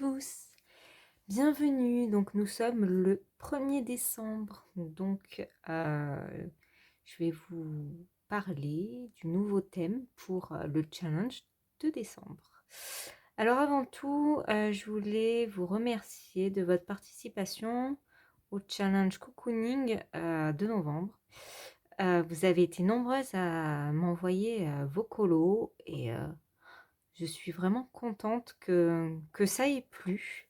tous, bienvenue. Donc nous sommes le 1er décembre. Donc je vais vous parler du nouveau thème pour le challenge de décembre. Alors avant tout, je voulais vous remercier de votre participation au challenge cocooning de novembre. Vous avez été nombreuses à m'envoyer vos colos et je suis vraiment contente que ça ait plu.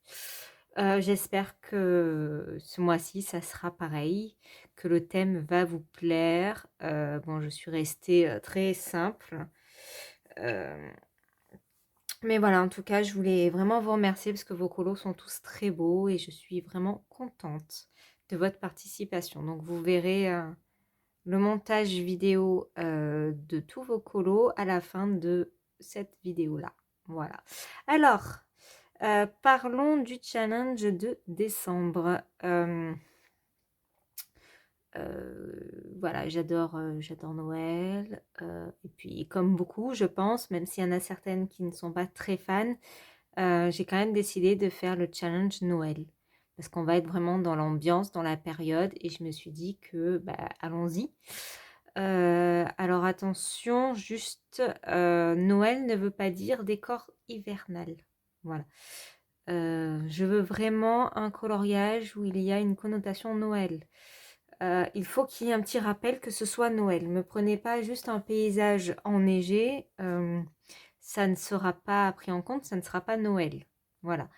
J'espère que ce mois-ci, ça sera pareil, que le thème va vous plaire. Bon, je suis restée très simple. Mais voilà, en tout cas, je voulais vraiment vous remercier parce que vos colos sont tous très beaux et je suis vraiment contente de votre participation. Donc, vous verrez le montage vidéo de tous vos colos à la fin de cette vidéo-là. Voilà. Alors, parlons du challenge de décembre. Voilà, j'adore Noël. Et puis, comme beaucoup, je pense, même s'il y en a certaines qui ne sont pas très fans, j'ai quand même décidé de faire le challenge Noël. Parce qu'on va être vraiment dans l'ambiance, dans la période. Et je me suis dit que, bah, allons-y. Alors attention, juste, Noël ne veut pas dire décor hivernal. Voilà. Je veux vraiment un coloriage où il y a une connotation Noël. Il faut qu'il y ait un petit rappel que ce soit Noël. Me prenez pas juste un paysage enneigé, ça ne sera pas pris en compte, ça ne sera pas Noël. Voilà.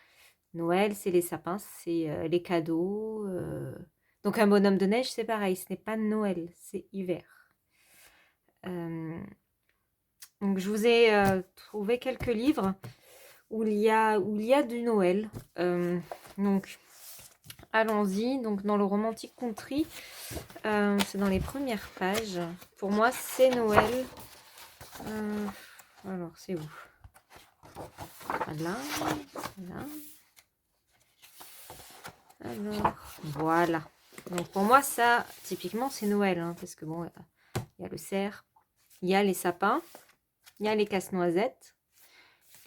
Noël, c'est les sapins, c'est les cadeaux. Donc un bonhomme de neige, c'est pareil, ce n'est pas Noël, c'est hiver. Donc je vous ai trouvé quelques livres où il y a du Noël. Donc allons-y. Donc dans le romantique country, c'est dans les premières pages. Pour moi, c'est Noël. Alors c'est où? Voilà, voilà. Alors voilà. Donc pour moi, ça, typiquement, c'est Noël, hein, parce que bon, il y a le cerf, il y a les sapins, il y a les casse-noisettes,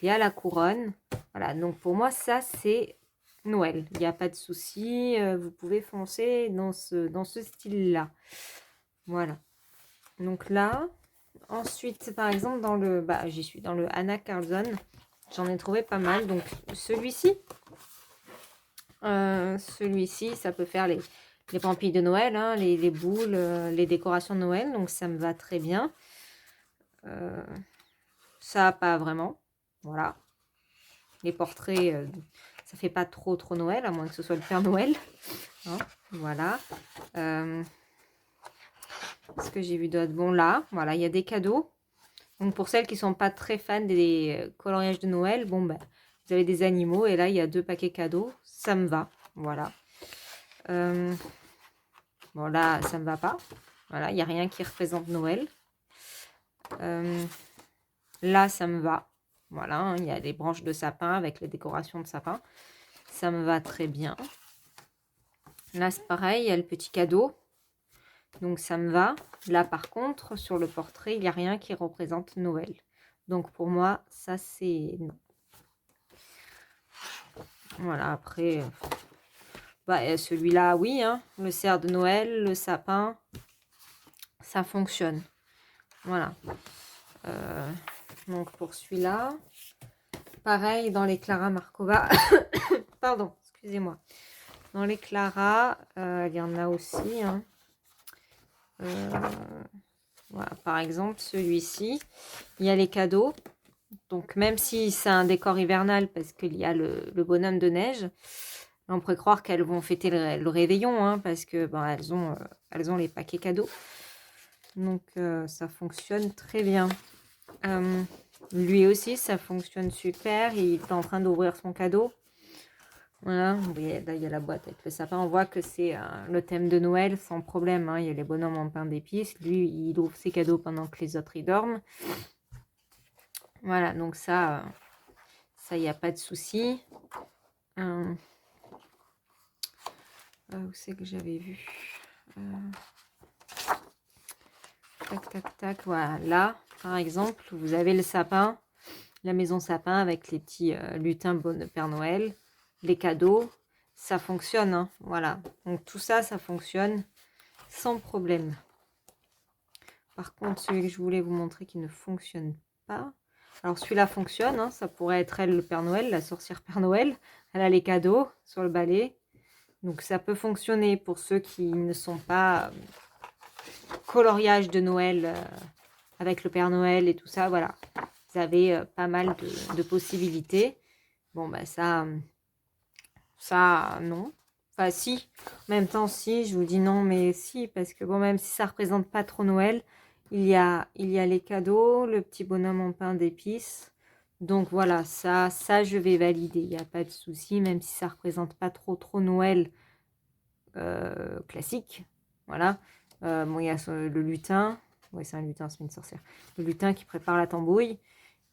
il y a la couronne. Voilà, donc pour moi, ça, c'est Noël. Il n'y a pas de souci, vous pouvez foncer dans ce style-là. Voilà. Donc là, ensuite, par exemple, dans le... Bah, j'y suis, dans le Anna Carlson, j'en ai trouvé pas mal. Donc celui-ci, ça peut faire les pampilles de Noël, hein, les boules, les décorations de Noël. Donc ça me va très bien. Ça, pas vraiment. Voilà. Les portraits, ça fait pas trop Noël, à moins que ce soit le Père Noël. Hein, voilà. Ce que j'ai vu d'autre. Bon, là, voilà, il y a des cadeaux. Donc, pour celles qui sont pas très fans des coloriages de Noël, bon, ben, vous avez des animaux. Et là, il y a 2 paquets cadeaux. Ça me va. Voilà. Bon, là, ça me va pas. Voilà, il n'y a rien qui représente Noël. Là, ça me va. Voilà, hein, il y a des branches de sapin avec les décorations de sapin. Ça me va très bien. Là, c'est pareil, il y a le petit cadeau. Donc, ça me va. Là, par contre, sur le portrait, il n'y a rien qui représente Noël. Donc, pour moi, ça, c'est non. Voilà, après, bah, celui-là, oui, hein, le cerf de Noël, le sapin, ça fonctionne. Voilà. Donc, pour celui-là, pareil, dans les Clara Markova, pardon, excusez-moi. Dans les Clara, il y en a aussi, hein. Voilà, par exemple, celui-ci, il y a les cadeaux. Donc, même si c'est un décor hivernal, parce qu'il y a le bonhomme de neige, on pourrait croire qu'elles vont fêter le réveillon, hein, parce que ben, elles ont les paquets cadeaux. Donc, ça fonctionne très bien. Lui aussi, ça fonctionne super. Il est en train d'ouvrir son cadeau. Voilà, vous voyez, là, il y a la boîte avec le sapin. On voit que c'est le thème de Noël sans problème, hein. Il y a les bonhommes en pain d'épices. Lui, il ouvre ses cadeaux pendant que les autres, ils dorment. Voilà, donc ça, il n'y a pas de souci. Où c'est que j'avais vu tac, tac, tac. Voilà, là, par exemple, vous avez le sapin. la maison sapin avec les petits lutins Père Noël, les cadeaux, ça fonctionne, hein, voilà. Donc tout ça, ça fonctionne sans problème. Par contre, celui que je voulais vous montrer qui ne fonctionne pas. Alors celui-là fonctionne, hein, ça pourrait être elle, le Père Noël, la sorcière Père Noël. Elle a les cadeaux sur le balai. Donc ça peut fonctionner pour ceux qui ne sont pas coloriage de Noël avec le Père Noël et tout ça. Voilà, vous avez pas mal de possibilités. Bon, bah ça non. Enfin, si. En même temps, si, je vous dis non, mais si, parce que bon, même si ça représente pas trop Noël, il y a les cadeaux, le petit bonhomme en pain d'épices. Donc voilà, ça, je vais valider. Il n'y a pas de souci, même si ça représente pas trop Noël classique. Voilà. Bon, il y a le lutin. Oui, c'est un lutin, c'est une sorcière. Le lutin qui prépare la tambouille.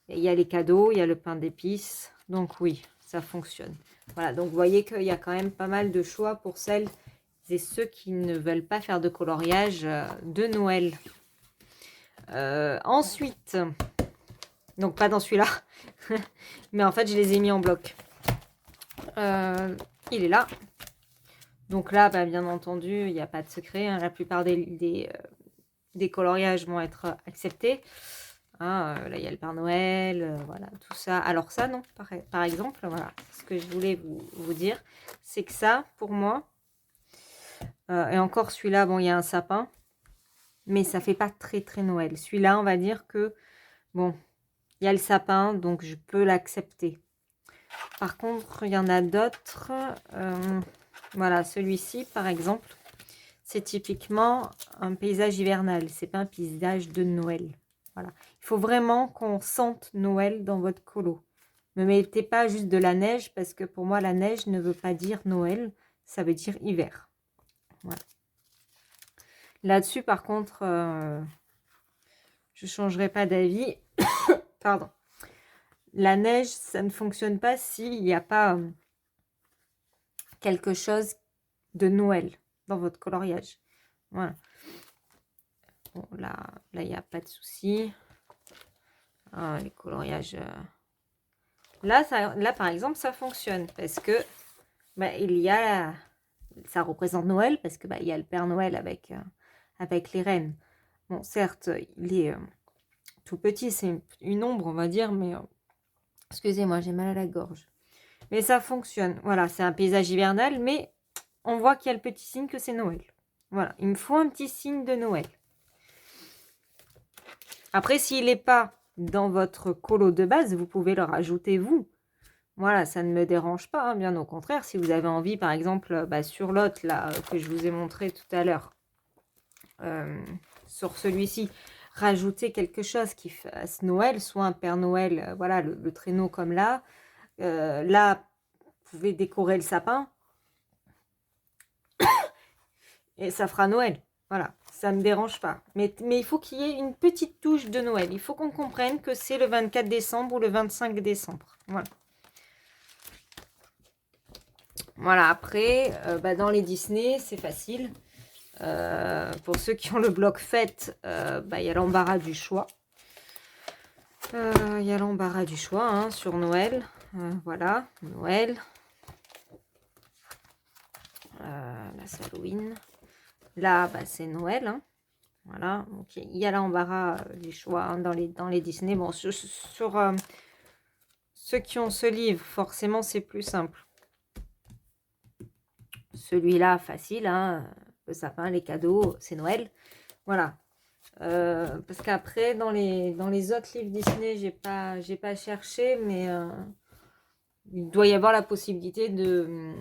Il y a les cadeaux, il y a le pain d'épices. Donc oui, ça fonctionne. Voilà, donc vous voyez qu'il y a quand même pas mal de choix pour celles et ceux qui ne veulent pas faire de coloriage de Noël. Ensuite, donc pas dans celui-là, mais en fait je les ai mis en bloc. Il est là. Donc là, bah, bien entendu, il n'y a pas de secret, hein. La plupart des coloriages vont être acceptés. Hein, là, il y a le Père Noël, voilà, tout ça. Alors ça, non, par exemple, voilà, ce que je voulais vous dire, c'est que ça, pour moi, et encore celui-là, bon, il y a un sapin, mais ça fait pas très Noël. Celui-là, on va dire que, bon, il y a le sapin, donc je peux l'accepter. Par contre, il y en a d'autres. Voilà, celui-ci, par exemple, c'est typiquement un paysage hivernal. C'est pas un paysage de Noël. Voilà. Il faut vraiment qu'on sente Noël dans votre colo. Ne mettez pas juste de la neige, parce que pour moi, la neige ne veut pas dire Noël, ça veut dire hiver. Voilà. Là-dessus, par contre, je ne changerai pas d'avis. Pardon. La neige, ça ne fonctionne pas s'il n'y a pas quelque chose de Noël dans votre coloriage. Voilà. Bon, là, il n'y a pas de souci. Ah, les coloriages... Là, par exemple, ça fonctionne parce que bah, il y a... Ça représente Noël parce que bah, il y a le Père Noël avec les reines. Bon, certes, il est tout petit, c'est une ombre, on va dire, mais excusez-moi, j'ai mal à la gorge. Mais ça fonctionne. Voilà, c'est un paysage hivernal, mais on voit qu'il y a le petit signe que c'est Noël. Voilà, il me faut un petit signe de Noël. Après, s'il n'est pas dans votre colo de base, vous pouvez le rajouter vous. Voilà, ça ne me dérange pas, hein, bien au contraire. Si vous avez envie, par exemple, bah, sur l'autre, là, que je vous ai montré tout à l'heure, sur celui-ci, rajouter quelque chose qui fasse Noël, soit un Père Noël, voilà, le traîneau comme là. Là, vous pouvez décorer le sapin. Et ça fera Noël. Voilà, ça ne me dérange pas. Mais il faut qu'il y ait une petite touche de Noël. Il faut qu'on comprenne que c'est le 24 décembre ou le 25 décembre. Voilà. Voilà, après, bah, dans les Disney, c'est facile. Pour ceux qui ont le bloc fête, bah, y a l'embarras du choix. Il y a l'embarras du choix hein, sur Noël. Voilà, Noël. Là, c'est Halloween. Là, bah, c'est Noël. Hein. Voilà, donc il y a l'embarras du choix hein, dans les Disney. Bon, sur ceux qui ont ce livre, forcément, c'est plus simple. Celui-là, facile, hein, le sapin, les cadeaux, c'est Noël. Voilà. Parce qu'après, dans les autres livres Disney, j'ai pas cherché, mais il doit y avoir la possibilité de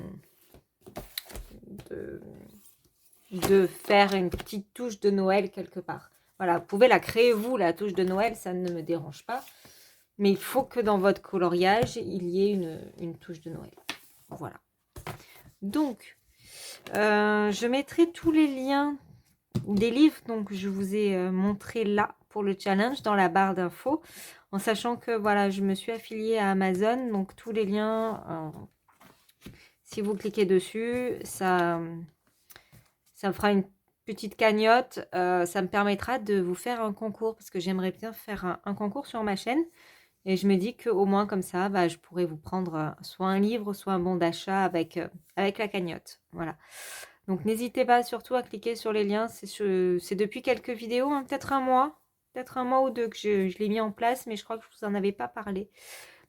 faire une petite touche de Noël quelque part. Voilà, vous pouvez la créer vous, la touche de Noël, ça ne me dérange pas. Mais il faut que dans votre coloriage, il y ait une touche de Noël. Voilà. Donc, je mettrai tous les liens des livres donc je vous ai montré là pour le challenge dans la barre d'infos. En sachant que voilà, je me suis affiliée à Amazon. Donc, tous les liens, si vous cliquez dessus, ça me fera une petite cagnotte. Ça me permettra de vous faire un concours parce que j'aimerais bien faire un concours sur ma chaîne. Et je me dis qu'au moins comme ça, bah, je pourrais vous prendre soit un livre, soit un bon d'achat avec la cagnotte. Voilà. Donc n'hésitez pas surtout à cliquer sur les liens. C'est depuis quelques vidéos, hein, peut-être un mois ou deux que je l'ai mis en place, mais je crois que je vous en avais pas parlé.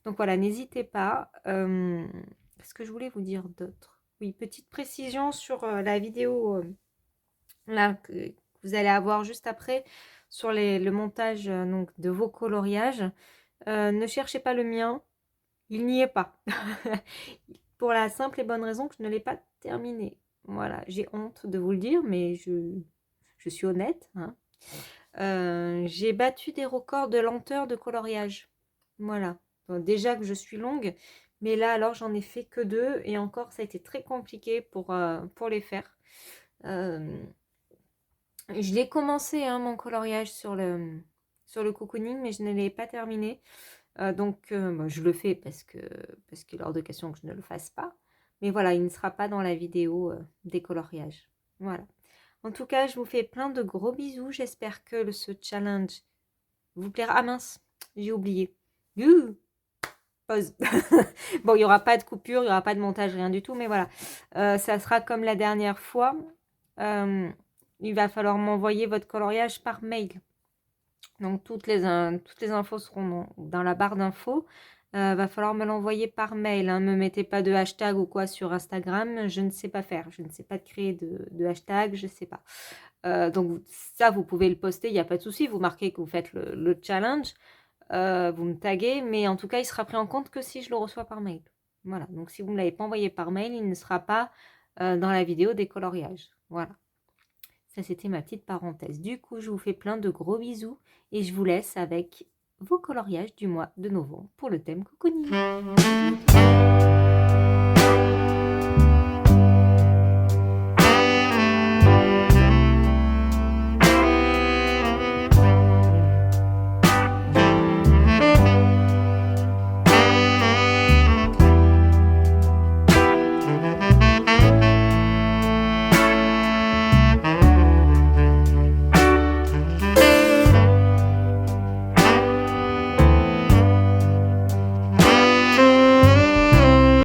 Donc voilà, n'hésitez pas. Qu'est-ce que je voulais vous dire d'autre? Oui, petite précision sur la vidéo là que vous allez avoir juste après sur le montage donc, de vos coloriages. Ne cherchez pas le mien, il n'y est pas. Pour la simple et bonne raison que je ne l'ai pas terminé. Voilà, j'ai honte de vous le dire, mais je suis honnête, hein. J'ai battu des records de lenteur de coloriage. Voilà. Bon, déjà que je suis longue, mais là alors j'en ai fait que 2 et encore ça a été très compliqué pour les faire. Je l'ai commencé hein, mon coloriage sur le cocooning, mais je ne l'ai pas terminé. Donc moi, je le fais parce qu'il est hors de question que je ne le fasse pas. Mais voilà, il ne sera pas dans la vidéo des coloriages. Voilà. En tout cas, je vous fais plein de gros bisous. J'espère que ce challenge vous plaira. Ah mince, j'ai oublié. Pause. Bon, il n'y aura pas de coupure, il n'y aura pas de montage, rien du tout. Mais voilà, ça sera comme la dernière fois. Il va falloir m'envoyer votre coloriage par mail. Donc, toutes les infos seront dans la barre d'infos. Va falloir me l'envoyer par mail. Hein. Ne me mettez pas de hashtag ou quoi sur Instagram. Je ne sais pas faire. Je ne sais pas créer de hashtag. Je ne sais pas. Donc, ça, vous pouvez le poster. Il n'y a pas de souci. Vous marquez que vous faites le challenge. Vous me taguez. Mais en tout cas, il sera pris en compte que si je le reçois par mail. Voilà. Donc, si vous ne me l'avez pas envoyé par mail, il ne sera pas dans la vidéo des coloriages. Voilà. Ça, c'était ma petite parenthèse. Du coup, je vous fais plein de gros bisous et je vous laisse avec vos coloriages du mois de novembre pour le thème cocooning.